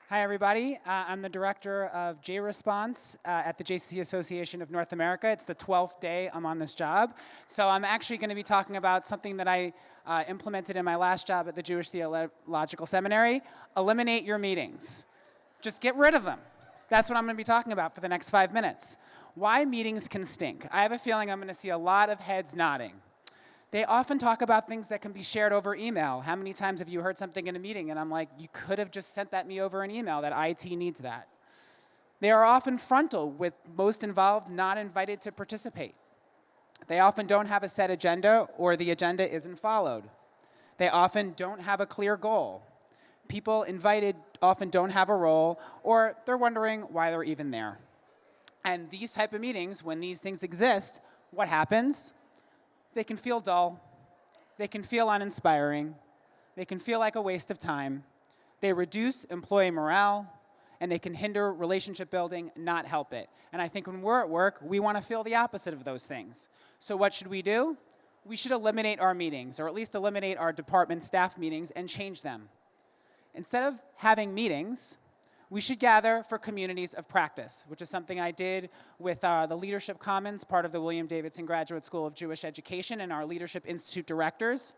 Hi, everybody. I'm the director of JResponse at the JCC Association of North America. It's the 12th day I'm on this job. So I'm actually going to be talking about something that I implemented in my last job at the Jewish Theological Seminary. Eliminate your meetings. Just get rid of them. That's what I'm going to be talking about for the next 5 minutes. Why meetings can stink. I have a feeling I'm going to see a lot of heads nodding. They often talk about things that can be shared over email. How many times have you heard something in a meeting and I'm like, you could have just sent that me over an email, that IT needs that. They are often frontal, with most involved not invited to participate. They often don't have a set agenda, or the agenda isn't followed. They often don't have a clear goal. People invited often don't have a role, or they're wondering why they're even there. And these type of meetings, when these things exist, what happens? They can feel dull, they can feel uninspiring, they can feel like a waste of time, they reduce employee morale, and they can hinder relationship building, not help it. And I think when we're at work, we want to feel the opposite of those things. So what should we do? We should eliminate our meetings, or at least eliminate our department staff meetings and change them. Instead of having meetings, we should gather for communities of practice, which is something I did with the Leadership Commons, part of the William Davidson Graduate School of Jewish Education, and our Leadership Institute directors.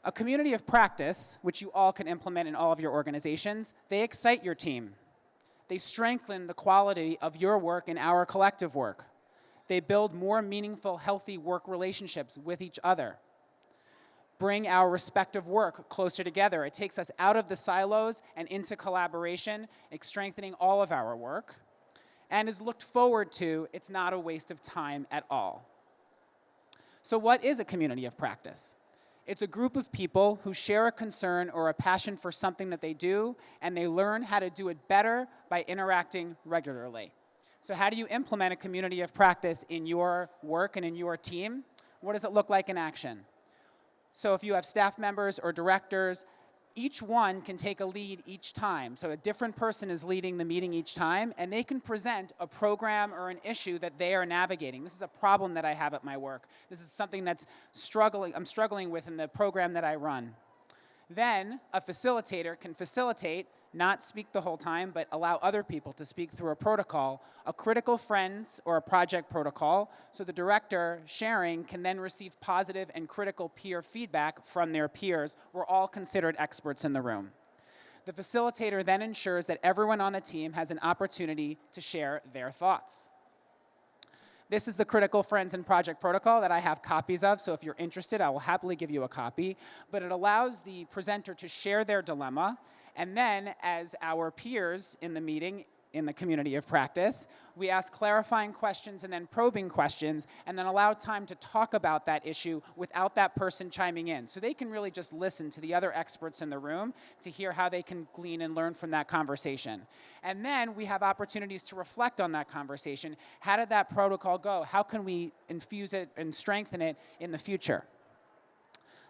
A community of practice, which you all can implement in all of your organizations, they excite your team. They strengthen the quality of your work and our collective work. They build more meaningful, healthy work relationships with each other. Bring our respective work closer together. It takes us out of the silos and into collaboration, strengthening all of our work, and is looked forward to. It's not a waste of time at all. So what is a community of practice? It's a group of people who share a concern or a passion for something that they do, and they learn how to do it better by interacting regularly. So how do you implement a community of practice in your work and in your team? What does it look like in action? So if you have staff members or directors, each one can take a lead each time. So a different person is leading the meeting each time, and they can present a program or an issue that they are navigating. This is a problem that I have at my work. This is something I'm struggling with in the program that I run. Then a facilitator can facilitate, not speak the whole time, but allow other people to speak through a protocol, a critical friends or a project protocol, so the director sharing can then receive positive and critical peer feedback from their peers. We're all considered experts in the room. The facilitator then ensures that everyone on the team has an opportunity to share their thoughts. This is the critical friends and project protocol that I have copies of, so if you're interested, I will happily give you a copy. But it allows the presenter to share their dilemma, and then as our peers in the meeting, in the community of practice, we ask clarifying questions and then probing questions, and then allow time to talk about that issue without that person chiming in. So they can really just listen to the other experts in the room to hear how they can glean and learn from that conversation. And then we have opportunities to reflect on that conversation. How did that protocol go? How can we infuse it and strengthen it in the future?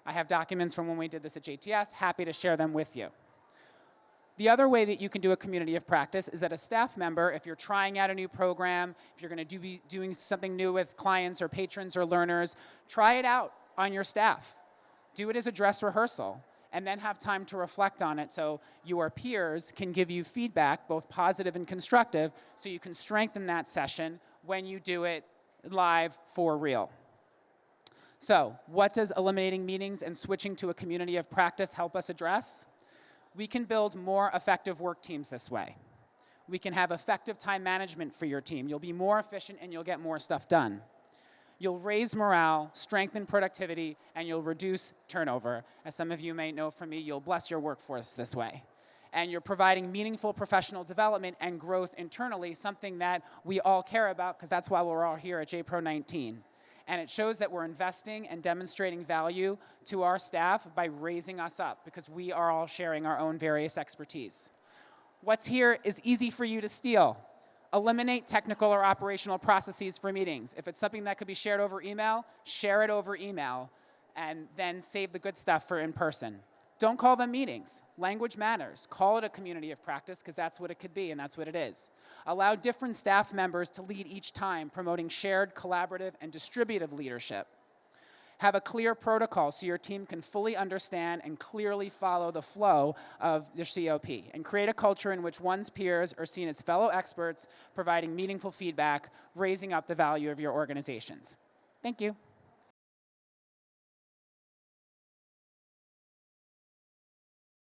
I have documents from when we did this at JTS, happy to share them with you. The other way that you can do a community of practice is that a staff member, if you're trying out a new program, if you're going to be doing something new with clients or patrons or learners, try it out on your staff. Do it as a dress rehearsal, and then have time to reflect on it so your peers can give you feedback, both positive and constructive, so you can strengthen that session when you do it live for real. So, what does eliminating meetings and switching to a community of practice help us address? We can build more effective work teams this way. We can have effective time management for your team. You'll be more efficient and you'll get more stuff done. You'll raise morale, strengthen productivity, and you'll reduce turnover. As some of you may know from me, you'll bless your workforce this way. And you're providing meaningful professional development and growth internally, something that we all care about, because that's why we're all here at JPro 19. And it shows that we're investing and demonstrating value to our staff by raising us up, because we are all sharing our own various expertise. What's here is easy for you to steal. Eliminate technical or operational processes for meetings. If it's something that could be shared over email, share it over email, and then save the good stuff for in person. Don't call them meetings. Language matters. Call it a community of practice, because that's what it could be, and that's what it is. Allow different staff members to lead each time, promoting shared, collaborative, and distributive leadership. Have a clear protocol so your team can fully understand and clearly follow the flow of your COP. And create a culture in which one's peers are seen as fellow experts, providing meaningful feedback, raising up the value of your organizations. Thank you.